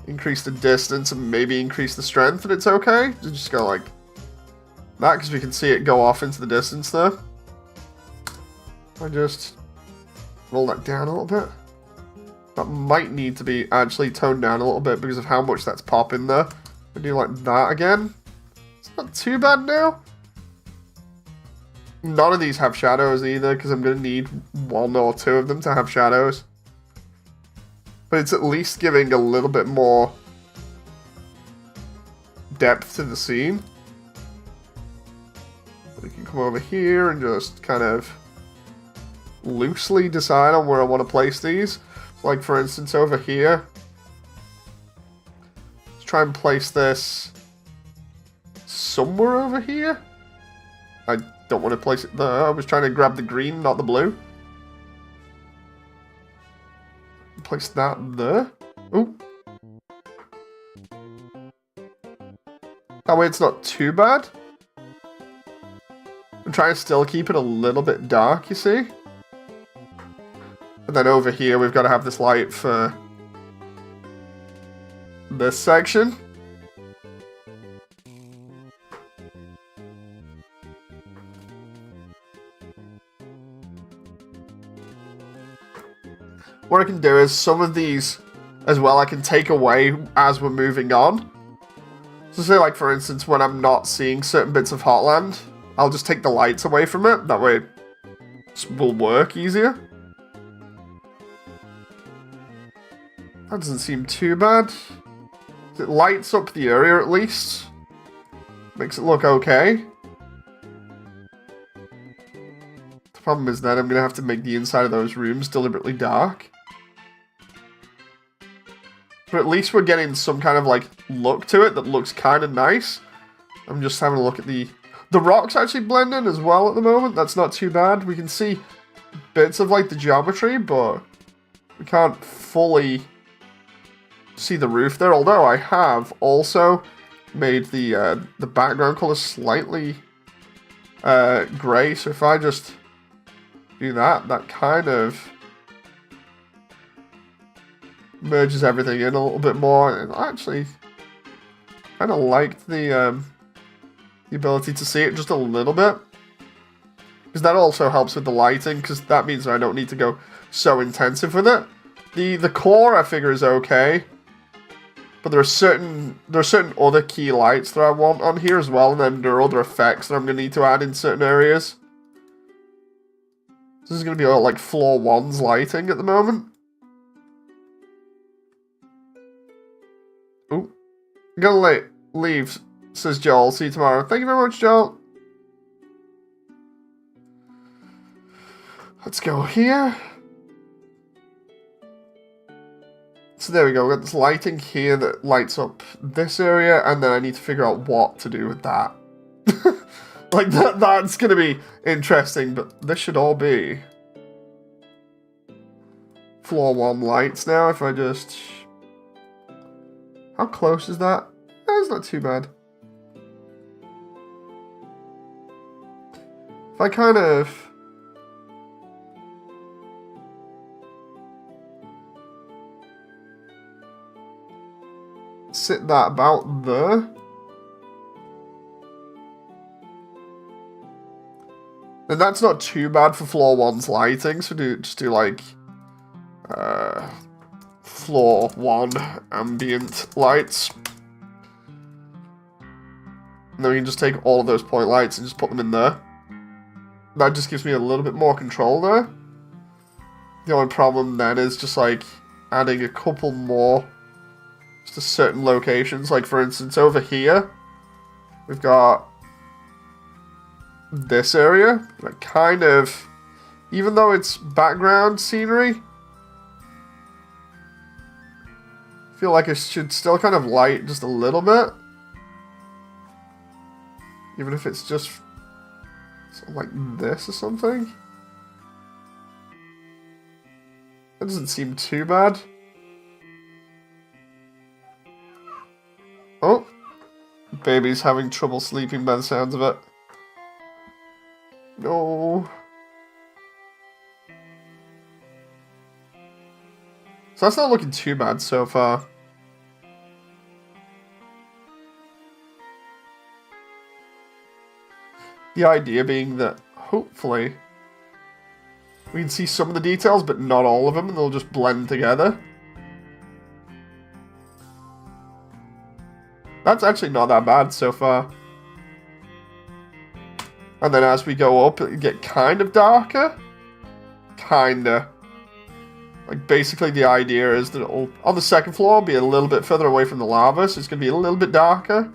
increase the distance and maybe increase the strength and it's okay. Just go like that because we can see it go off into the distance there. I just roll that down a little bit. That might need to be actually toned down a little bit because of how much that's popping there. I do like that again. It's not too bad now. None of these have shadows either because I'm going to need one or two of them to have shadows. But it's at least giving a little bit more depth to the scene. We can come over here and just kind of loosely decide on where I want to place these. Like for instance over here. Let's try and place this somewhere over here. I don't want to place it there. I was trying to grab the green, not the blue. Place that there. Ooh. That way it's not too bad. I'm trying to still keep it a little bit dark, you see? And then over here we've got to have this light for this section. What I can do is some of these as well I can take away as we're moving on. So say like for instance when I'm not seeing certain bits of Hotland, I'll just take the lights away from it. That way it will work easier. That doesn't seem too bad. It lights up the area at least. Makes it look okay. The problem is that I'm going to have to make the inside of those rooms deliberately dark. But at least we're getting some kind of like look to it that looks kind of nice. I'm just having a look at the rocks actually blend in as well at the moment. That's not too bad. We can see bits of like the geometry, but we can't fully see the roof there. Although I have also made the background color slightly gray. So if I just do that, that kind of merges everything in a little bit more. And I actually kind of liked the ability to see it just a little bit. Because that also helps with the lighting, because that means that I don't need to go so intensive with it. The core I figure is okay. But there are certain other key lights that I want on here as well, and then there are other effects that I'm going to need to add in certain areas. This is going to be all like floor 1's lighting at the moment. Ooh. I'm going to leave, says Joel. See you tomorrow. Thank you very much, Joel. Let's go here. So there we go, we've got this lighting here that lights up this area, and then I need to figure out what to do with that. Like, that's going to be interesting, but this should all be floor 1 lights now, if I just... How close is that? That's not too bad. If I kind of... sit that about there. And that's not too bad for floor 1's lighting, so just do like floor 1 ambient lights. And then we can just take all of those point lights and just put them in there. That just gives me a little bit more control there. The only problem then is just like adding a couple more just to certain locations. Like for instance over here, we've got this area. Like kind of, even though it's background scenery, I feel like it should still kind of light just a little bit. Even if it's just something like this or something. That doesn't seem too bad. Oh. Baby's having trouble sleeping by the sounds of it. No. So that's not looking too bad so far. The idea being that, hopefully, we can see some of the details, but not all of them, and they'll just blend together. That's actually not that bad so far. And then as we go up, it'll get kind of darker. Kinda. Like, basically the idea is that it'll, on the second floor, be a little bit further away from the lava, so it's going to be a little bit darker.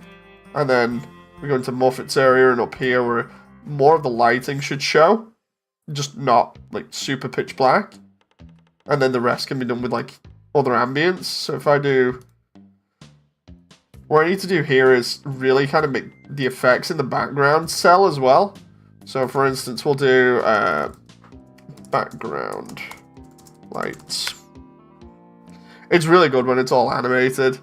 And then we go into Muffet's area, and up here where more of the lighting should show. Just not, like, super pitch black. And then the rest can be done with, like, other ambience. So if I do... What I need to do here is really kind of make the effects in the background sell as well. So for instance, we'll do background lights. It's really good when it's all animated.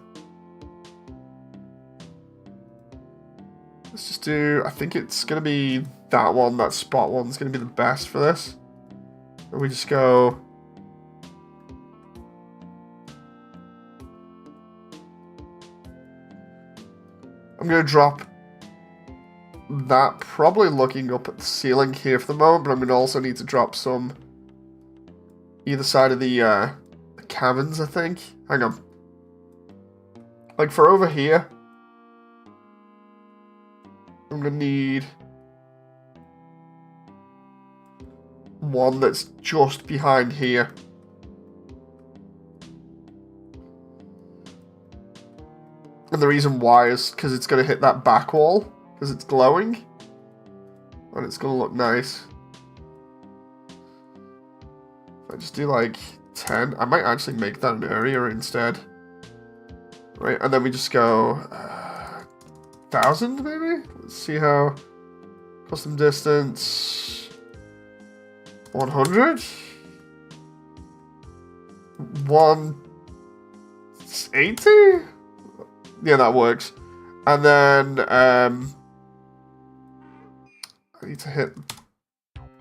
Let's just do, I think it's going to be that one, that spot one's going to be the best for this. And we just go... I'm going to drop that, probably looking up at the ceiling here for the moment, but I'm going to also need to drop some either side of the cabins, I think. Hang on. Like for over here, I'm going to need one that's just behind here. And the reason why is because it's going to hit that back wall, because it's glowing. And it's going to look nice. If I just do like 10, I might actually make that an area instead. Right, and then we just go 1,000 maybe? Let's see how... Custom distance... 100? 180? Yeah, that works. And then, I need to hit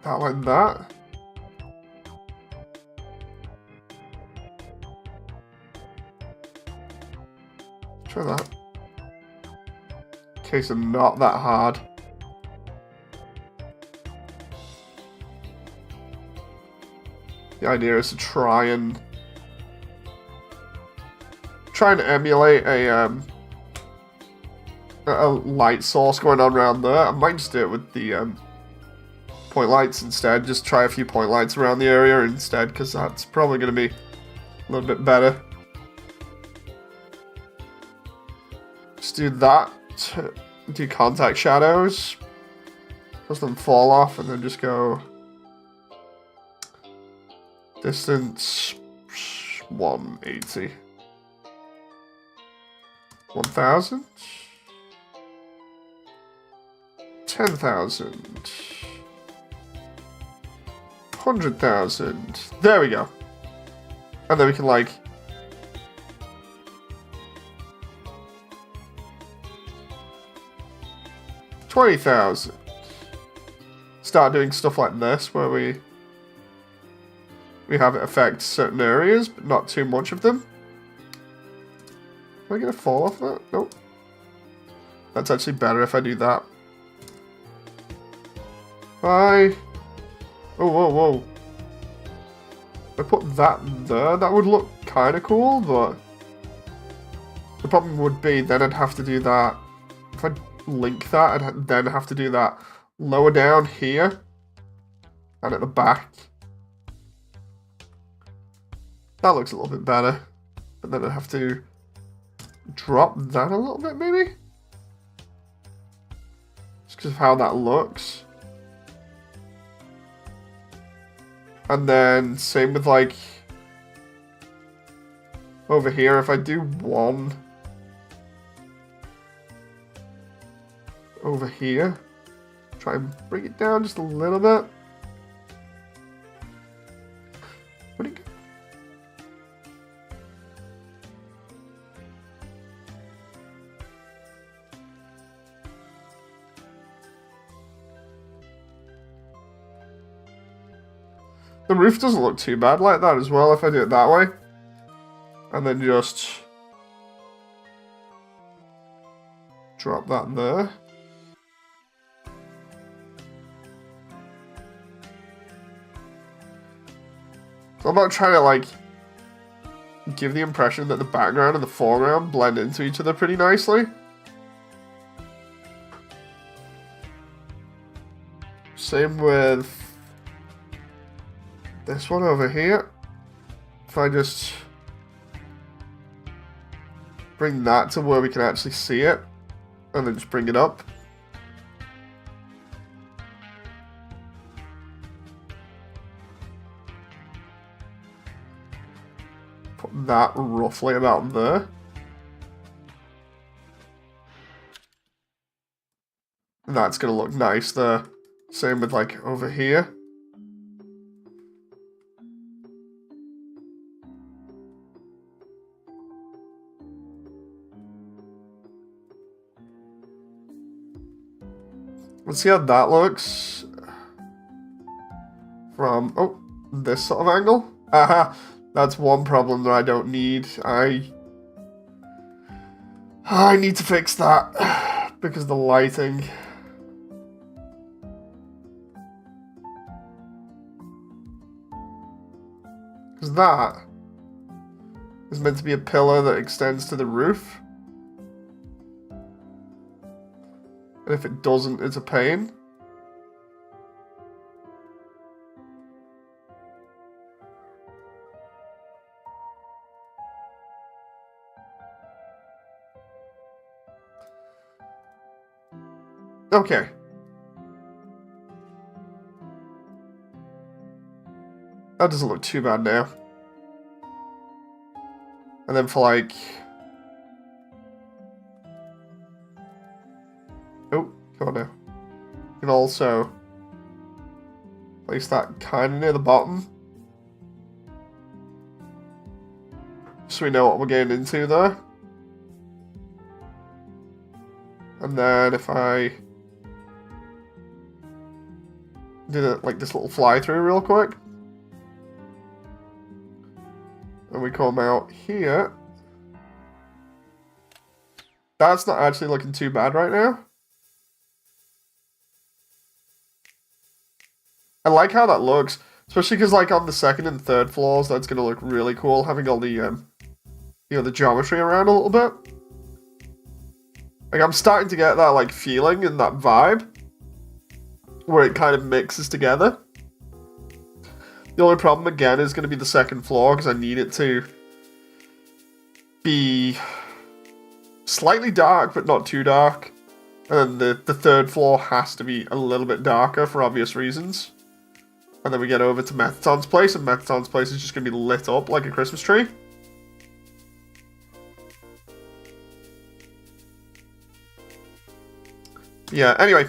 that like that. Try that. In case they're not that hard. The idea is to try and emulate a light source going on around there. I might just do it with the point lights instead. Just try a few point lights around the area instead, because that's probably going to be a little bit better. Just do that. Do contact shadows. Cause them fall off, and then just go distance 180. 1,000. 10,000. 100,000. There we go. And then we can like... $20,000. Start doing stuff like this where we have it affect certain areas, but not too much of them. Am I gonna fall off that? Nope. That's actually better if I do that. Bye. Oh, whoa, whoa. If I put that there, that would look kind of cool, but the problem would be then I'd have to do that. If I link that, I'd then have to do that lower down here and at the back. That looks a little bit better, but then I'd have to drop that a little bit, maybe? Just because of how that looks. And then same with like over here, if I do one over here, try and bring it down just a little bit. What do you? The roof doesn't look too bad like that as well if I do it that way. And then just drop that there. So I'm not trying to like give the impression that the background and the foreground blend into each other pretty nicely. Same with this one over here. If I just bring that to where we can actually see it, and then just bring it up. Put that roughly about there. And that's gonna look nice there. Same with like over here. Let's see how that looks from, oh, this sort of angle. Aha, that's one problem that I don't need. I need to fix that because of the lighting. Because that is meant to be a pillar that extends to the roof. And if it doesn't, it's a pain. Okay. That doesn't look too bad now. And then for like... Oh, come on now. You can also place that kind of near the bottom. So we know what we're getting into there. And then if I do like this little fly through real quick. And we come out here. That's not actually looking too bad right now. I like how that looks, especially because like on the second and third floors, that's going to look really cool, having all the, you know, the geometry around a little bit. Like I'm starting to get that like feeling and that vibe, where it kind of mixes together. The only problem again is going to be the second floor, because I need it to be slightly dark, but not too dark. And then the third floor has to be a little bit darker for obvious reasons. And then we get over to Methton's place, and Methton's place is just going to be lit up like a Christmas tree. Yeah, anyway.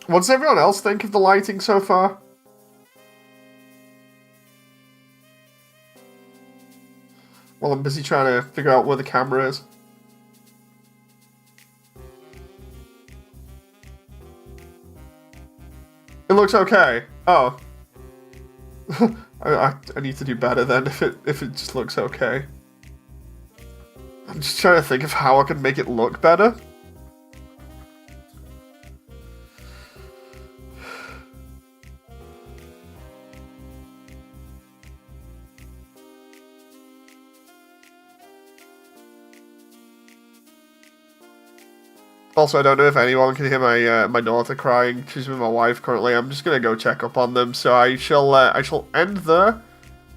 What does everyone else think of the lighting so far? Well, I'm busy trying to figure out where the camera is. It looks okay. Oh. I need to do better then if it just looks okay. I'm just trying to think of how I can make it look better. Also, I don't know if anyone can hear my daughter crying. She's with my wife currently. I'm just gonna go check up on them. So I shall end there.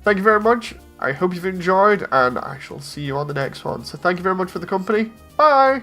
Thank you very much. I hope you've enjoyed, and I shall see you on the next one. So thank you very much for the company. Bye!